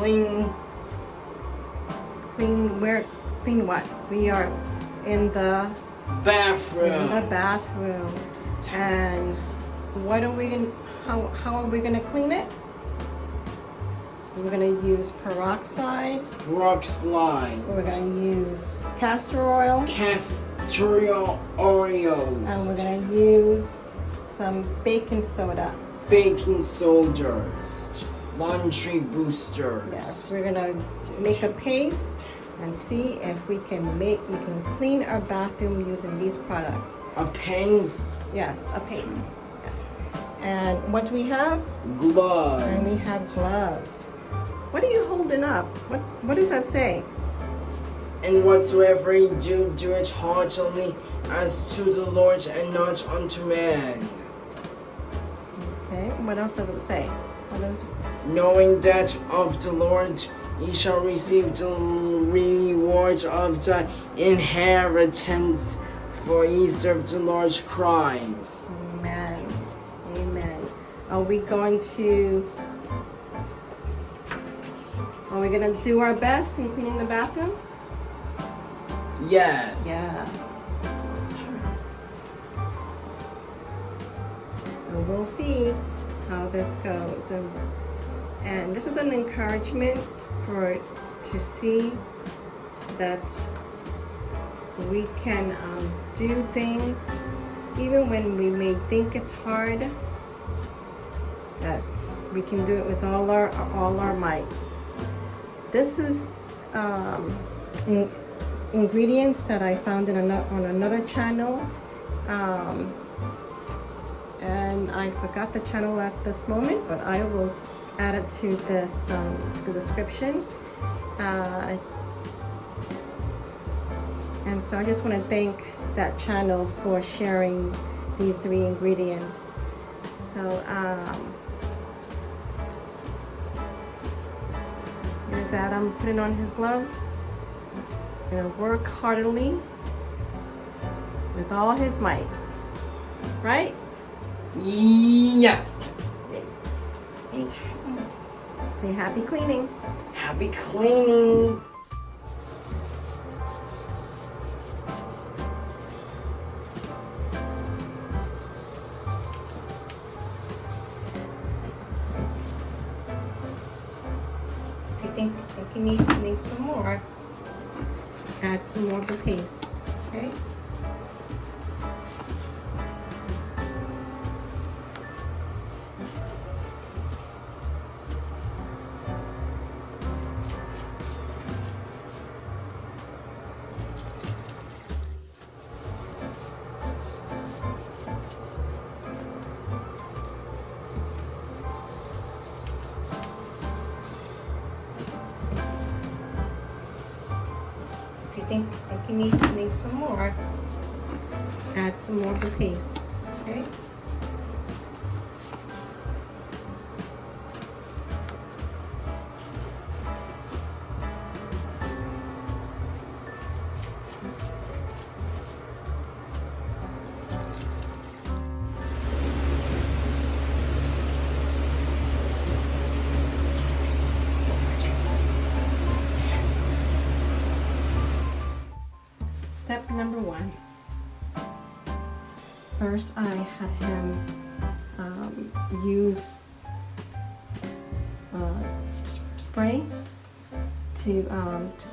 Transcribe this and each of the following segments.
clean where? Clean what? We are in the bathroom. And what are we gonna? How are we gonna clean it? We're gonna use peroxide. Peroxide. We're gonna use castor oil. Castor oils. And we're gonna use some baking soda. Baking sodas. Laundry boosters. Yes, we're gonna make a paste and see if we can clean our bathroom using these products. A paste. Yes, a paste. Yes. And what do we have? Gloves. And we have gloves. What are you holding up? What does that say? And whatsoever you do, do it heartily as to the Lord and not unto man. Okay, what else does it say? What is? Knowing that of the Lord ye shall receive the reward of the inheritance, for ye serve the Lord Christ. Amen. Amen. Are we going to do our best in cleaning the bathroom? Yes. Yeah. So we'll see how this goes. And this is an encouragement to see that we can do things even when we may think it's hard, that we can do it with all our might. This is ingredients that I found on another channel, and I forgot the channel at this moment, but I will add it to this to the description. And so I just want to thank that channel for sharing these 3 ingredients. So here's Adam putting on his gloves. And work heartily with all his might. Right? Yes. Say happy cleaning. Happy cleanings. If you think you need some more, add some more of the paste. Okay? If you think you need some more, add some more of the paste. Okay? Step number 1. First, I had him use spray to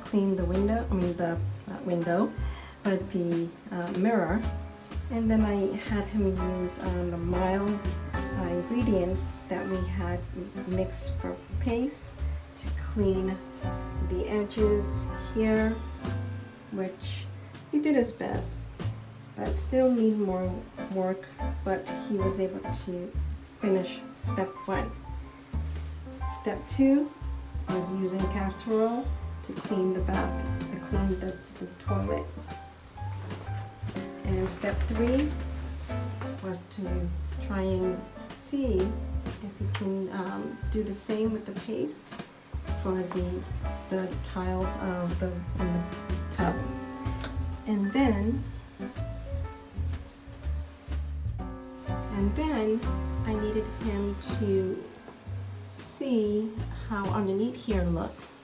clean the window. I mean not window, but the mirror. And then I had him use the mild ingredients that we had mixed for paste to clean the edges here, which he did his best, but still need more work, but he was able to finish step 1. Step 2 was using castor oil to clean the the toilet. And step 3 was to try and see if we can do the same with the paste for the tiles of in the tub. And then I needed him to see how underneath here looks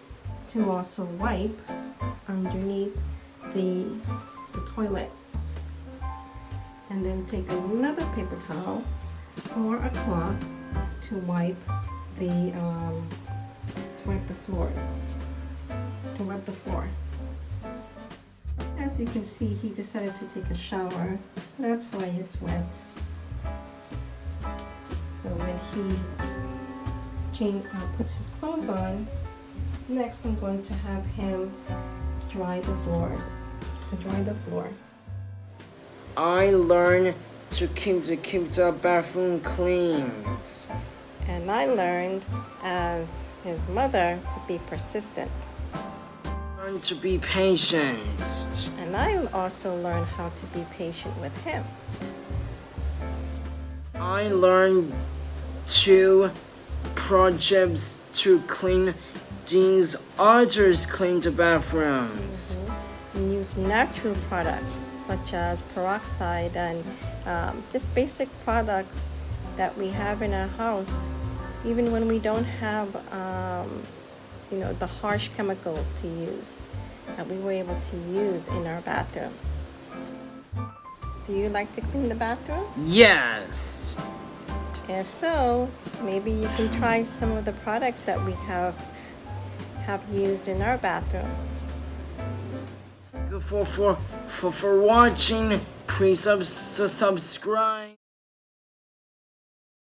to also wipe underneath the toilet. And then take another paper towel or a cloth to wipe the floors, to wipe the floor. As you can see, he decided to take a shower. That's why it's wet. So when he puts his clothes on, next I'm going to have him dry the floor. I learned to keep the bathroom clean. And I learned as his mother to be persistent. Learn to be patient. And I also learned how to be patient with him. I learned 2 projects to clean these others clean the bathrooms. And use natural products such as peroxide and just basic products that we have in our house, even when we don't have the harsh chemicals to use, that we were able to use in our bathroom. Do you like to clean the bathroom? Yes. If so, maybe you can try some of the products that we have used in our bathroom. For watching, please subscribe.